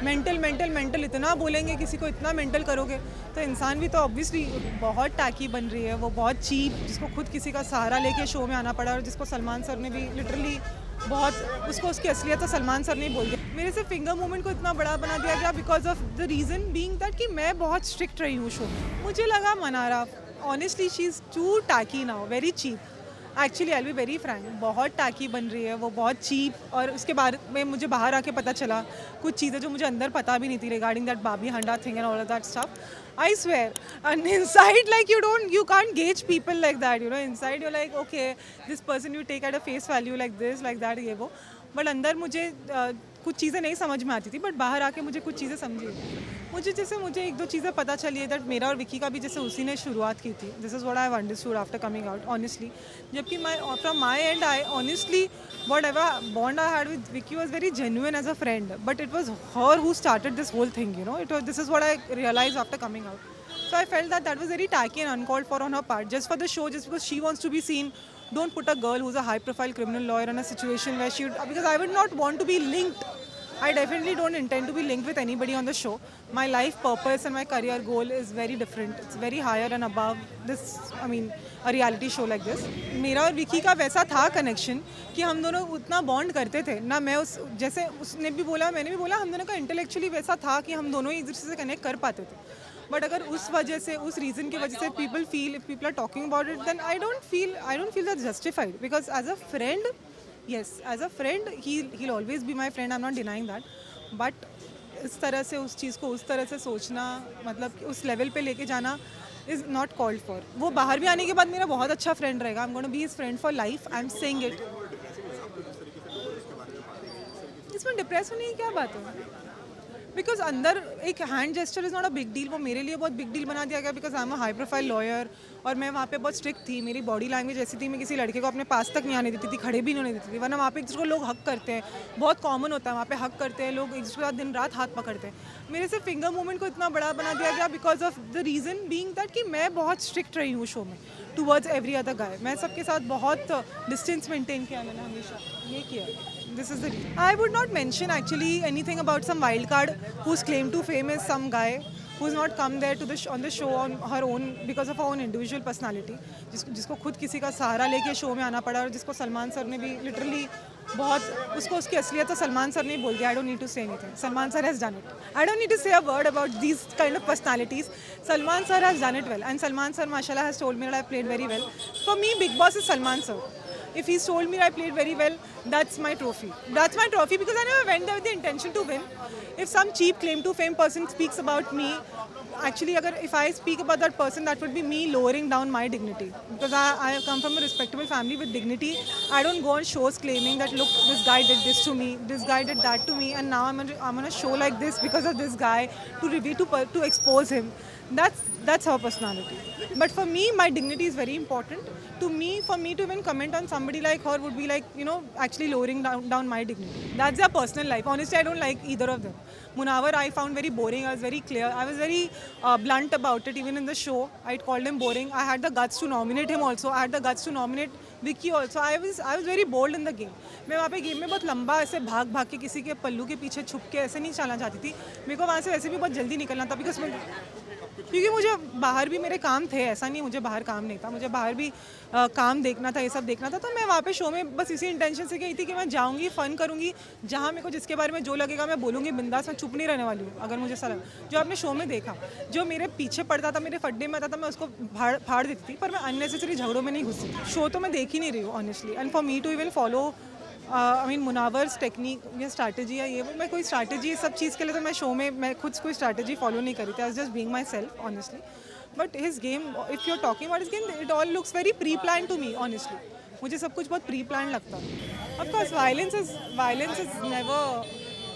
Mental mental mental इतना बोलेंगे, किसी को इतना मेंटल करोगे तो इंसान भी तो ऑब्वियसली बहुत टैकी बन रही है। वो बहुत चीप, जिसको खुद किसी का सहारा लेके शो में आना पड़ा, और जिसको सलमान सर ने भी लिटरली बहुत उसको उसकी असलियत तो सलमान सर ने ही बोल दिया। मेरे से फिंगर मूवमेंट को इतना बड़ा बना दिया गया because of the reason being that कि मैं बहुत स्ट्रिक्ट रही हूँ शो में। मुझे लगा Mannara, honestly she is too tacky now, very cheap. Actually I be very frank, बहुत टैकी बन रही है, वो बहुत चीप। और उसके बारे में मुझे बाहर आके पता चला कुछ चीज़ें जो मुझे अंदर पता भी नहीं थी रिगार्डिंग दैट बाबी हंडा thing and all of that stuff. I swear, and inside, like you can't gauge people like that, you know. Inside, you're like, okay, this person you take at a face value like this, like that, ये वो. But अंदर मुझे कुछ चीज़ें नहीं समझ में आती थी, बट बाहर आके मुझे कुछ चीज़ें समझी। मुझे एक दो चीज़ें पता चली है दैट मेरा और विकी का भी जैसे उसी ने शुरुआत की थी। This is what I have understood after coming out honestly. जबकि from my end I honestly whatever bond I had with Vicky was very genuine as a friend, but it was her who started this whole thing, you know. This is what I realized after coming out. So I felt that was very tacky and uncalled for on her part, just for the show, just because she wants to be seen. Don't put a girl who's a high-profile criminal lawyer in a situation where she would, because I would not want to be linked. I definitely don't intend to be linked with anybody on the show. My life purpose and my career goal is very different. It's very higher and above this, I mean, a reality show like this. मेरा और विकी का वैसा था connection कि हम दोनों उतना bond करते थे ना। मैं उस जैसे उसने भी बोला, मैंने भी बोला, हम दोनों का इंटेलेक्चुअली वैसा था कि हम दोनों ही एक दूसरे से कनेक्ट कर पाते थे। बट अगर उस वजह से, उस रीज़न की वजह से people are talking about it, then I don't feel that justified, because as a friend, yes, as a friend he'll always be my friend, I'm not denying that, but इस तरह से उस चीज़ को उस तरह से सोचना, मतलब कि उस लेवल पे लेके जाना इज़ नॉट कॉल्ड फॉर। वो बाहर भी आने के बाद मेरा बहुत अच्छा फ्रेंड रहेगा, I am gonna be his friend for life, I am saying it. इसमें डिप्रेस होने की क्या बात है? बिकॉज अंदर एक hand gesture is not a big deal, वो मेरे लिए बहुत बिग डील बना दिया गया because I am a high profile lawyer, और मैं वहाँ पे बहुत स्ट्रिक्ट थी। मेरी बॉडी लैंग्वेज ऐसी थी, मैं किसी लड़के को अपने पास तक नहीं आने देती थी, खड़े भी नहीं होने देती थी, वरना वहाँ पे एक दूसरे को लोग हक करते हैं, बहुत कॉमन होता है वहाँ पे हक करते हैं लोग, एक दूसरे के साथ दिन रात हाथ पकड़ते हैं। मेरे से फिंगर मूवमेंट को इतना बड़ा बना दिया गया because of the reason being that कि मैं बहुत स्ट्रिक्ट रही हूँ शो में टूवर्ड्स एवरी अदर गाय। मैं सबके साथ बहुत डिस्टेंस मेंटेन किया मैंने हमेशा, ये किया। This is the reason. I would not mention actually anything about some wild card whose claim to fame is some guy who's not come there to on the show on her own because of her own individual personality. जिसको खुद किसी का सहारा लेके show में आना पड़ा, और जिसको सलमान सर ने भी लिटरली बहुत उसको उसकी असलियत तो सलमान सर ने ही बोल दिया। I don't need to say anything. Salman sir has done it. I don't need to say a word about these kind of personalities. Salman sir has done it well, and Salman sir, mashallah, has told me that I played very well. For me, Big Boss is Salman sir. If he's told me I played very well, that's my trophy. That's my trophy because I never went there with the intention to win. If some cheap claim to fame person speaks about me, actually if I speak about that person, that would be me lowering down my dignity, because I come from a respectable family with dignity. I don't go on shows claiming that look, this guy did this to me, this guy did that to me, and now I'm on a show like this because of this guy to expose him. That's her personality. But for me, my dignity is very important. For me to even comment on somebody like her would be like, you know, actually lowering down my dignity. That's their personal life. Honestly, I don't like either of them. Munawar, I found very boring. I was very clear. I was very blunt about it. Even in the show, I called him boring. I had the guts to nominate him also. I had the guts to nominate Vicky also. I was very bold in the game. मैं वहाँ पे game में बहुत लंबा ऐसे भाग के किसी के पल्लू के पीछे छुप के ऐसे नहीं चलना चाहती थी। मेरे को वहाँ से वैसे भी बहुत जल्दी निकलना था क्योंकि मुझे बाहर भी मेरे काम थे, ऐसा नहीं मुझे बाहर काम नहीं था, मुझे बाहर भी काम देखना था, ये सब देखना था। तो मैं वहाँ पे शो में बस इसी इंटेंशन से गई थी कि मैं जाऊँगी, फ़न करूँगी, जहाँ मेरे को जिसके बारे में जो लगेगा मैं बोलूँगी बिंदास, मैं चुप नहीं रहने वाली हूँ। अगर मुझे सर जो आपने शो में देखा, जो मेरे पीछे पड़ता था, मेरे फड्डे में आता था, मैं उसको फाड़ देती थी, पर मैं अननेसेसरी झगड़ों में नहीं घुसी। शो तो मैं देख ही नहीं रही हूँ honestly, and for me to even follow I mean मुनावर्स टेक्निक या स्ट्रैटेजी या ये वो, मैं कोई स्ट्रैटेजी सब चीज़ के लिए तो मैं शो में मैं खुद कोई स्ट्रैटेजी फॉलो नहीं करी थी। I was just being myself honestly. But his game, if you are talking about his game, it all looks very pre plan to me honestly. मुझे सब कुछ बहुत प्री प्लान लगता है। Of course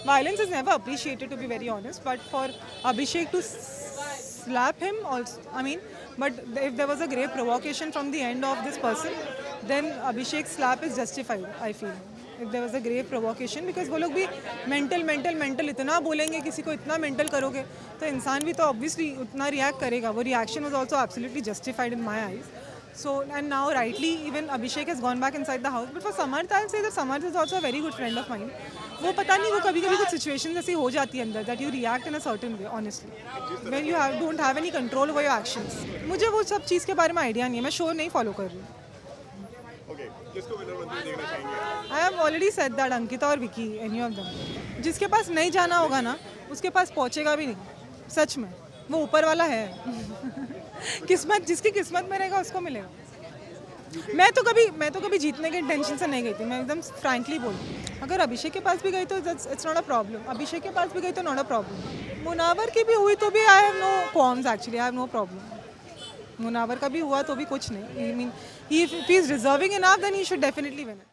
violence is never appreciated, to be very honest, but for Abhishek to slap him also, I mean, but if there was a grave provocation from the end of this person, then Abhishek's slap is justified, I feel. If there was a grave provocation, because वो लोग भी mental इतना बोलेंगे, किसी को इतना mental करोगे तो इंसान भी तो obviously उतना react करेगा। वो reaction was also absolutely justified in my eyes. So, and now rightly even Abhishek has gone back inside the house. But for Samarth, I'll say that Samarth is also a very good friend of mine. वो पता नहीं, वो कभी कभी कुछ situation ऐसी हो जाती है अंदर that you react in a certain way honestly when you don't have any control over your actions. मुझे वो सब चीज़ के बारे में आइडिया नहीं है, मैं शो नहीं फॉलो कर रही हूँ। ओके, किसको विनर बनते हुए देखना चाहेंगे? I have already said that Ankita और विकी, एनी ऑफ देम। जिसके पास नहीं जाना होगा ना उसके पास पहुंचेगा भी नहीं, सच में, वो ऊपर वाला है। किस्मत, जिसकी किस्मत में रहेगा उसको मिलेगा। मैं तो कभी जीतने के इंटेंशन से नहीं गई थी, मैं एकदम फ्रैंकली बोलती। अगर अभिषेक के पास भी गई तो इट्स नॉट अ प्रॉब्लम, अभिषेक के पास भी गई तो नॉट अ प्रॉब्लम, मुनावर की भी हुई तो भी I have no qualms, actually I have no problem. Munawar का भी हुआ तो भी कुछ नहीं, I mean if he is deserving enough then he should definitely win it.